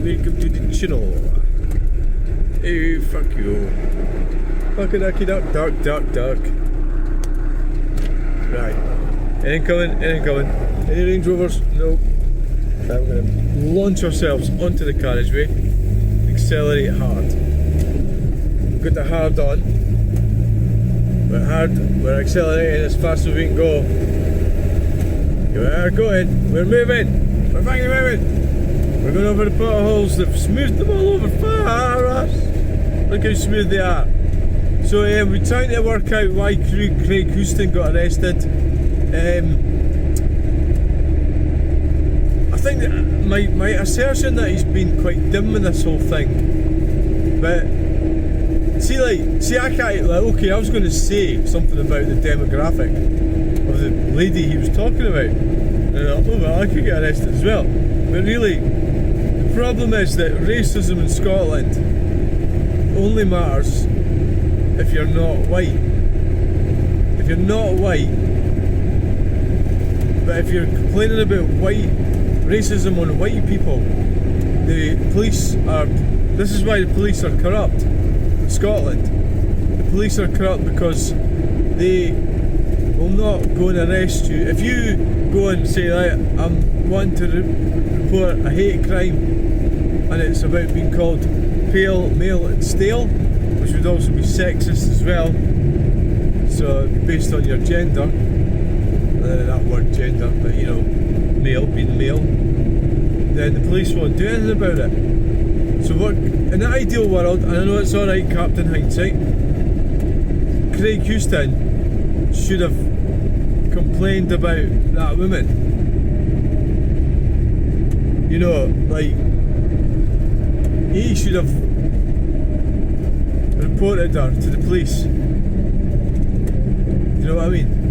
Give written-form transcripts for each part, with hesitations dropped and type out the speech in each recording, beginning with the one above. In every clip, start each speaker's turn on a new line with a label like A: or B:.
A: welcome to the channel. Hey, fuck you. Fucking ducky duck, duck, duck, duck. Right. Anything coming. Any Range Rovers? Nope. Right, we're going to launch ourselves onto the carriageway. Accelerate hard. We've got the hard on. We're accelerating as fast as we can go. We're going. We're moving. We're fucking moving. We're going over the potholes. They've smoothed them all over for us. Look how smooth they are. So we're trying to work out why Craig Houston got arrested. I think that my assertion that he's been quite dim in this whole thing, but see, I can't, okay, I was going to say something about the demographic of the lady he was talking about, and I thought, oh well, I could get arrested as well, but really, the problem is that racism in Scotland only matters if you're not white. If you're not white, but if you're complaining about racism on white people, the police are, this is why the police are corrupt in Scotland. The police are corrupt because they will not go and arrest you. If you go and say, right, I'm wanting to report a hate crime and it's about being called pale, male and stale, which would also be sexist as well, so based on your gender, that word gender, but you know, male being male, then the police won't do anything about it. So what, in the ideal world, and I know it's alright Captain Hindsight, Craig Houston should have complained about that woman. You know, like, he should have reported her to the police. You know what I mean?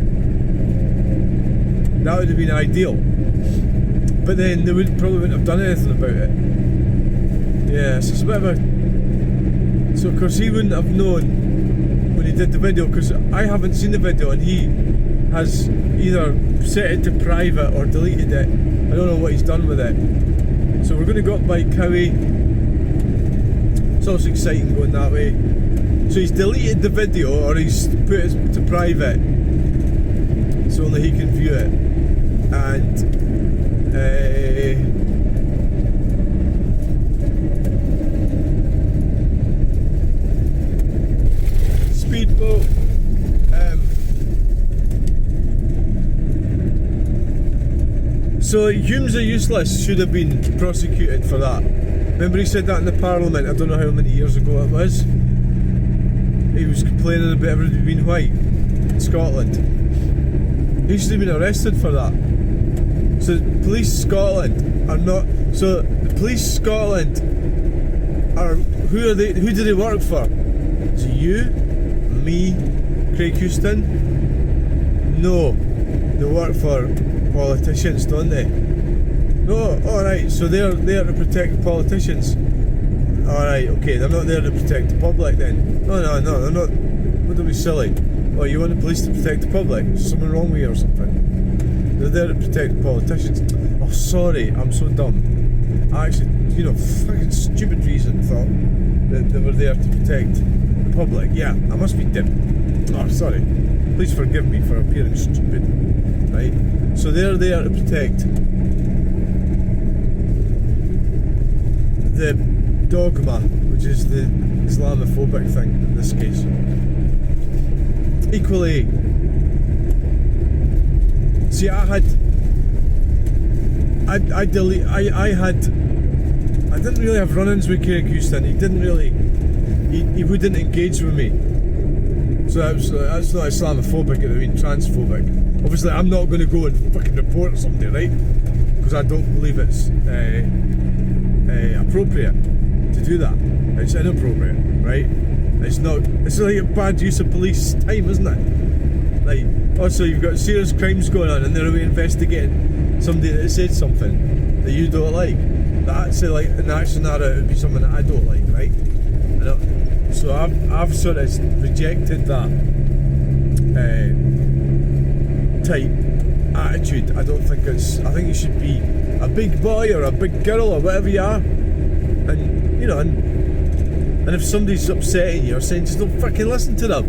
A: That would have been ideal. But then they probably wouldn't have done anything about it. Yeah, so it's a bit of a... So of course he wouldn't have known when he did the video, because I haven't seen the video and he has either set it to private or deleted it. I don't know what he's done with it. So we're going to go up by Cowie. It's also exciting going that way. So he's deleted the video, or he's put it to private, so only he can view it. And speedboat. So Humes are useless should have been prosecuted for that. Remember he said that in the Parliament, I don't know how many years ago it was. He was complaining about everybody being white in Scotland. He should have been arrested for that. So Police Scotland are not... So the Police Scotland are... Who are they? Who do they work for? Is it you? Me? Craig Houston? No. They work for politicians, don't they? No, alright, so they're there to protect politicians. Alright, okay, they're not there to protect the public then. No, they're not. What, don't be silly. Oh, you want the police to protect the public? Is something wrong with you or something? They're there to protect the politicians. Oh, sorry, I'm so dumb. I actually, you know, fucking stupid reason thought that they were there to protect the public. Yeah, I must be dim. Oh, sorry. Please forgive me for appearing stupid. Right? So they're there to protect the dogma, which is the Islamophobic thing in this case. Equally, see, I didn't really have run-ins with Craig Houston. He didn't really, he wouldn't engage with me. So that's not Islamophobic, it would be transphobic. Obviously, I'm not going to go and fucking report somebody, right? Because I don't believe it's appropriate to do that. It's inappropriate, right? It's not. It's like a bad use of police time, isn't it? Like, also you've got serious crimes going on, and they're investigating somebody that said something that you don't like. That's like in that scenario, it would be something that I don't like, right? So I've sort of rejected that type attitude. I don't think it's. I think you should be a big boy or a big girl or whatever you are. And you know, and if somebody's upsetting you or saying, just don't fucking listen to them.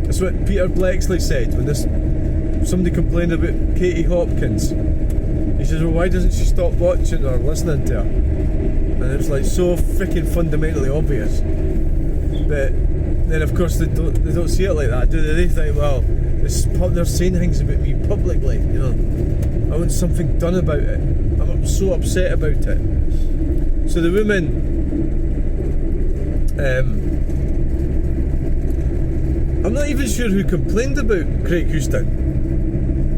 A: That's what Peter Blexley said when somebody complained about Katie Hopkins. He says, well, why doesn't she stop watching or listening to her? And it's like so freaking fundamentally obvious. But then of course they don't see it like that, do they? They think, well, they're saying things about me publicly, you know. I want something done about it. I'm so upset about it. So the women, I'm not even sure who complained about Craig Houston.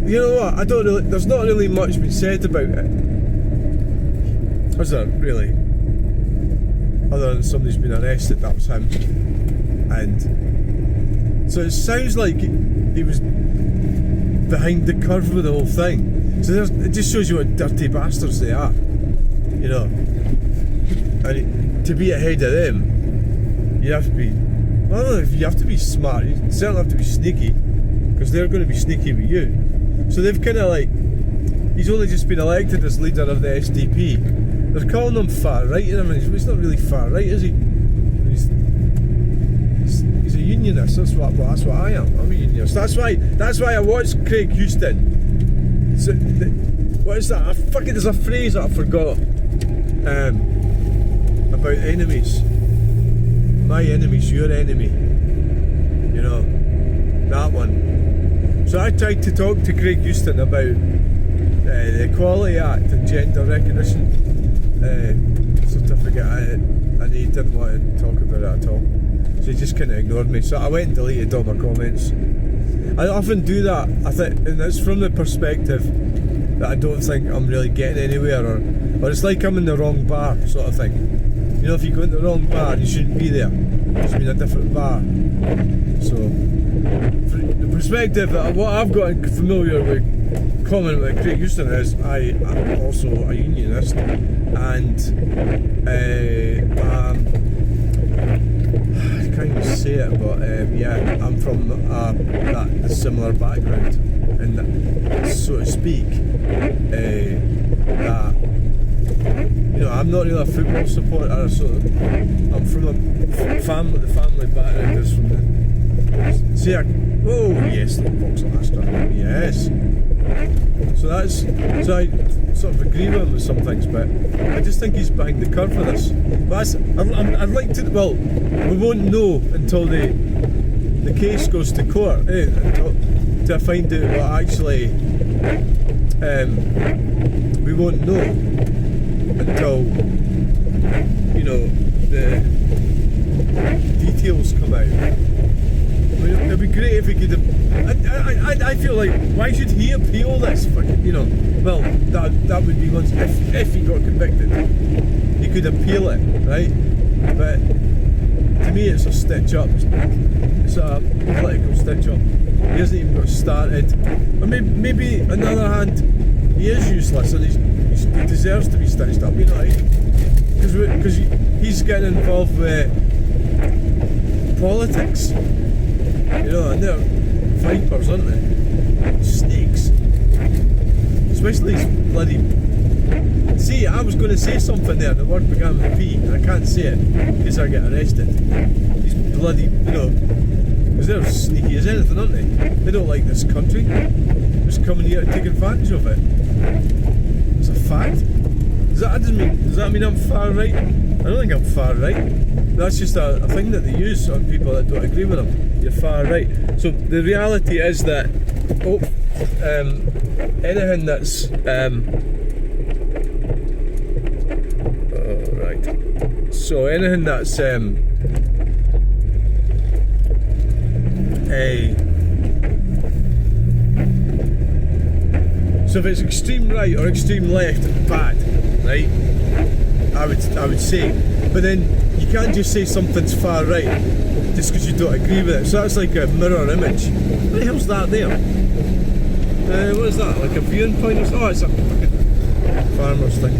A: You know what? There's not really much been said about it. Was there really? Other than somebody's been arrested, that was him. And so it sounds like he was behind the curve with the whole thing. So it just shows you what dirty bastards they are, you know. And to be ahead of them, you have to be, well, I don't know if you have to be smart, you certainly have to be sneaky, because they're going to be sneaky with you. So they've kind of like, he's only just been elected as leader of the SDP. They're calling him far right, and I mean, he's not really far right, is he? He's a unionist. That's what I am. I'm a unionist. That's why I watched Craig Houston. So, what is that? There's a phrase that I forgot about enemies. My enemy's your enemy. You know, that one. So I tried to talk to Craig Houston about the Equality Act and gender recognition certificate, and he didn't want to talk about it at all. So he just kind of ignored me. So I went and deleted all my comments. I often do that, I think, and it's from the perspective that I don't think I'm really getting anywhere, or it's like I'm in the wrong bar, sort of thing. You know, if you go into the wrong bar, you shouldn't be there. You should be in a different bar. So, from the perspective that what I've gotten familiar with comment with Craig Houston is, I'm also a unionist, and I can't even say it, but yeah, I'm from a similar background, and so to speak, that, you know, I'm not really a football supporter, so I'm from the family background is from the, oh yes, the box of Astra, yes. So I sort of agree with him with some things, but I just think he's behind the curve for this. But I'd like to, well, we won't know until the case goes to court, to find out what actually, we won't know until, you know, the details come out. It'd be great if he could have, I feel like, why should he appeal this? You know, well, that would be once, if he got convicted, he could appeal it, right? But to me it's a stitch up. It's a political stitch up. He hasn't even got started. Or maybe on the other hand, he is useless and he deserves to be stitched up, you know, because he's getting involved with politics. You know, and they're vipers, aren't they? Snakes. Especially these bloody... See, I was going to say something there, the word began with P, and I can't say it in case I get arrested. These bloody, you know, because they're sneaky as anything, aren't they? They don't like this country. They're just coming here to take advantage of it. It's a fact. Does that mean I'm far right? I don't think I'm far right. That's just a thing that they use on people that don't agree with them. You're far right. So the reality is that anything that's right. So anything that's so if it's extreme right or extreme left, it's bad, right? I would say, but then you can't just say something's far right just because you don't agree with it. So that's like a mirror image. What the hell's that there? What is that? Like a viewing point or something? Oh, it's a fucking farmer's thing.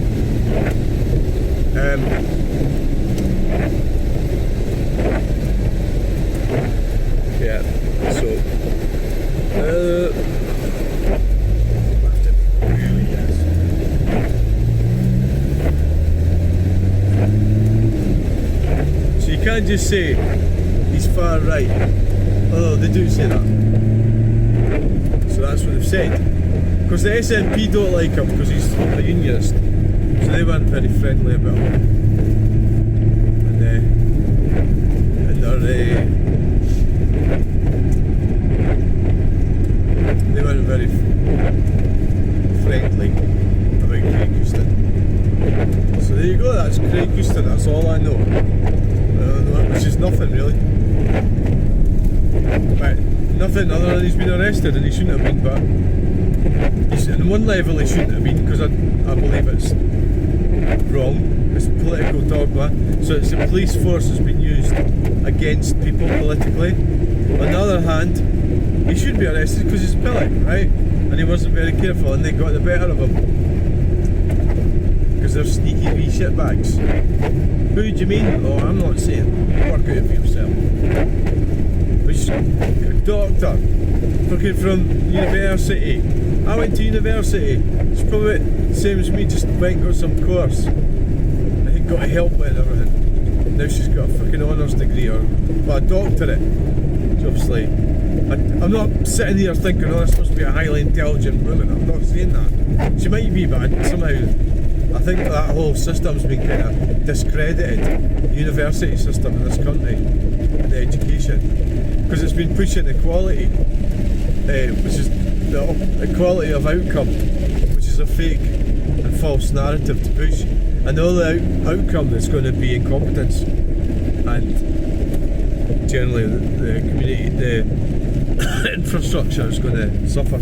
A: Yeah. So. can't just say he's far right, although they do say that. So that's what they've said. Because the SNP don't like him because he's a unionist, so they weren't very friendly about him. And they're they weren't very friendly about Craig Houston. So there you go, that's Craig Houston, that's all I know. Which is nothing really. But nothing other than he's been arrested and he shouldn't have been, but on one level he shouldn't have been because I believe it's wrong. It's political dogma, so it's the police force has been used against people politically. On the other hand, he should be arrested because he's Pillock, right? And he wasn't very careful and they got the better of him. Because they're sneaky wee shitbags. Who do you mean? Oh, I'm not saying. Work it out for yourself. Which, a doctor, fucking from university. I went to university. It's probably the same as me, just went and got some course. I think got help with and everything. Now she's got a fucking honours degree or a doctorate. So obviously, I'm not sitting here thinking, oh, that's supposed to be a highly intelligent woman. I'm not saying that. She might be, but somehow I think that whole system's been kind of discredited. The university system in this country, the education, because it's been pushing equality, which is the equality of outcome, which is a fake and false narrative to push, and the only outcome that's going to be incompetence, and generally the community, the infrastructure is going to suffer.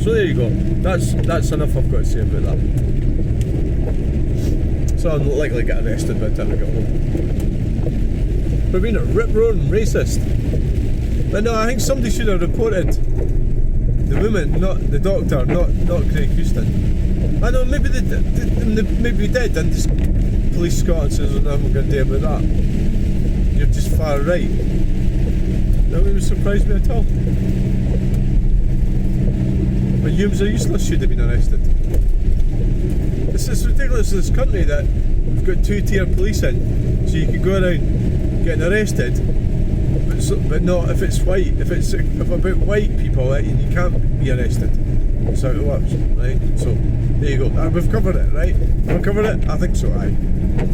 A: So there you go. That's enough I've got to say about that. So I'm not likely to get arrested by the time I get home. For being a rip-roaring racist. But no, I think somebody should have reported the woman, not the doctor, not Craig Houston. I know, maybe they did, and just Police Scotland says, oh, no, I'm not going to do about that. You're just far right. That wouldn't surprise me at all. But Humes are useless should have been arrested. It's ridiculous in this country that we've got two-tier policing, so you can go around getting arrested, but not if it's white. If about white people, and you can't be arrested. That's how it works, right? So there you go. We've covered it, right? We've covered it. I think so. Aye.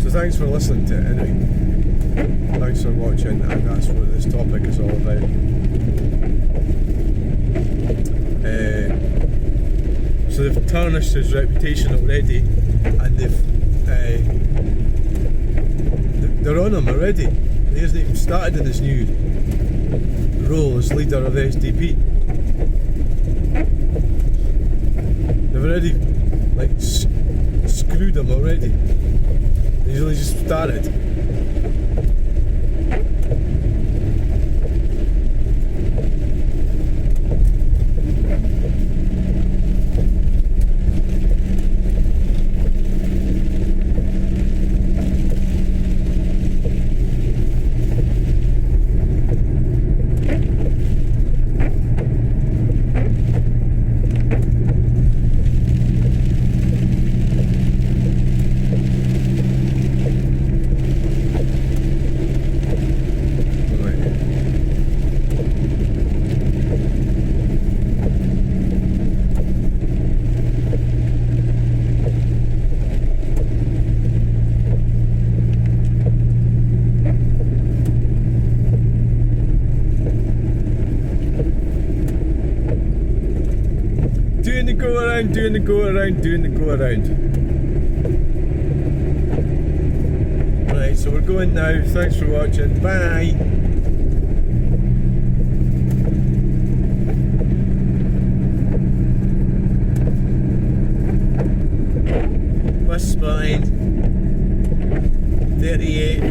A: So thanks for listening to it. Anyway, thanks for watching, and that's what this topic is all about. So they've tarnished his reputation already, and they're on him already. He hasn't even started in his new role as leader of the SDP. They've already screwed him already. He's only just started. Doing the go around. Right, so we're going now. Thanks for watching. Bye. West Spine 38.